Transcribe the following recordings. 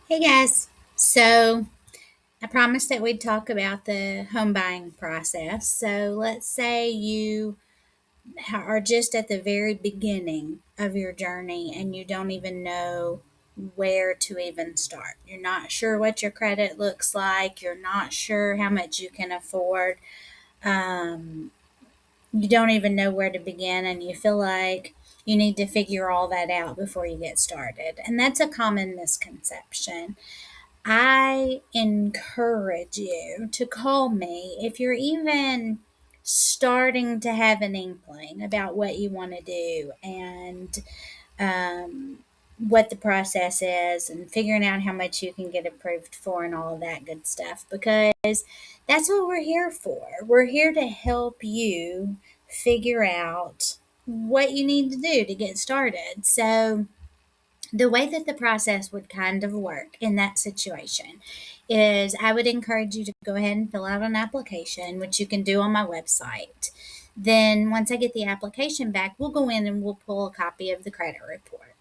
Hey guys, so I promised that we'd talk about the home buying process. So let's say you are just at the very beginning of your journey and you don't even know where to even start. You're not sure what your credit looks like, you're not sure how much you can afford, um, you don't even know where to begin, and you feel like you need to figure all that out before you get started. And that's a common misconception. I encourage you to call me if you're even starting to have an inkling about what you want to do and um, what the process is and figuring out how much you can get approved for and all of that good stuff because that's what we're here for. We're here to help you figure out what you need to do to get started. So, the way that the process would kind of work in that situation is I would encourage you to go ahead and fill out an application, which you can do on my website. Then, once I get the application back, we'll go in and we'll pull a copy of the credit report.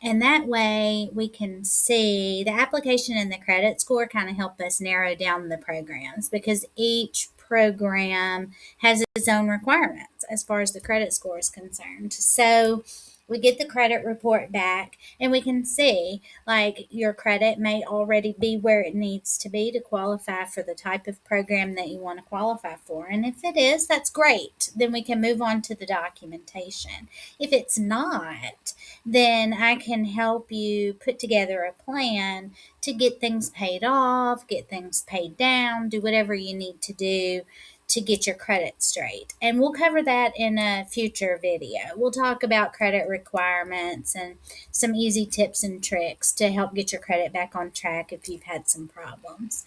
And that way we can see the application and the credit score kind of help us narrow down the programs because each program has its own requirements as far as the credit score is concerned. So we get the credit report back and we can see like your credit may already be where it needs to be to qualify for the type of program that you want to qualify for. And if it is, that's great. Then we can move on to the documentation. If it's not, then I can help you put together a plan to get things paid off, get things paid down, do whatever you need to do to get your credit straight. And we'll cover that in a future video. We'll talk about credit requirements and some easy tips and tricks to help get your credit back on track if you've had some problems.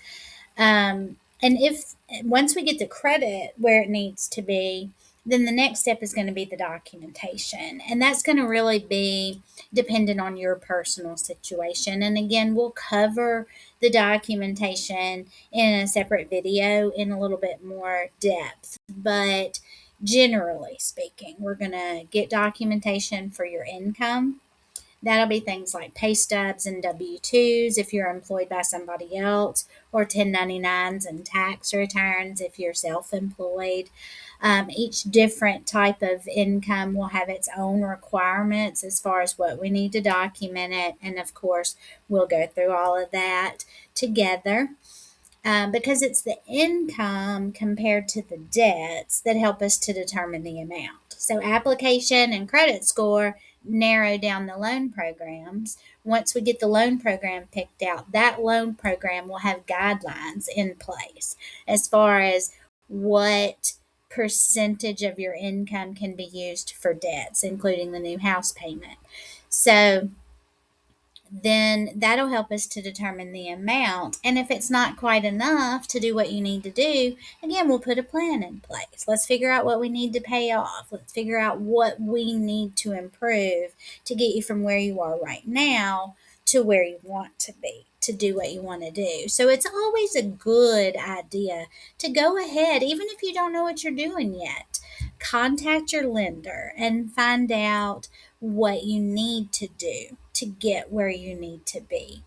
And if once we get the credit where it needs to be, then the next step is going to be the documentation. And that's going to really be dependent on your personal situation. And again, we'll cover the documentation in a separate video in a little bit more depth. But generally speaking, we're going to get documentation for your income. That'll be things like pay stubs and W 2s if you're employed by somebody else, or 1099s and tax returns if you're self employed. Each different type of income will have its own requirements as far as what we need to document it. And of course, we'll go through all of that together. Because it's the income compared to the debts that help us to determine the amount. So, application and credit score narrow down the loan programs. Once we get the loan program picked out, that loan program will have guidelines in place as far as what percentage of your income can be used for debts, including the new house payment. So, then that'll help us to determine the amount. And if it's not quite enough to do what you need to do, again, we'll put a plan in place. Let's figure out what we need to pay off. Let's figure out what we need to improve to get you from where you are right now to where you want to be to do what you want to do. So it's always a good idea to go ahead, even if you don't know what you're doing yet. Contact your lender and find out what you need to do to get where you need to be.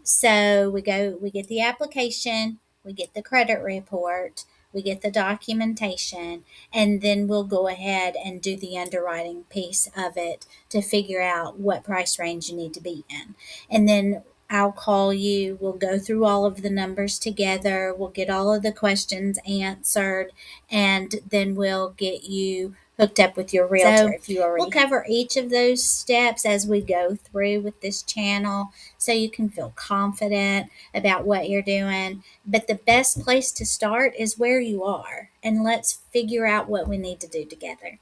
So we get the application, we get the credit report, we get the documentation, and then we'll go ahead and do the underwriting piece of it to figure out what price range you need to be in. And then I'll call you, we'll go through all of the numbers together, we'll get all of the questions answered, and then we'll get you hooked up with your realtor if you already. We'll cover each of those steps as we go through with this channel so you can feel confident about what you're doing. But the best place to start is where you are, and let's figure out what we need to do together.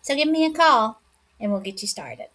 So give me a call and we'll get you started.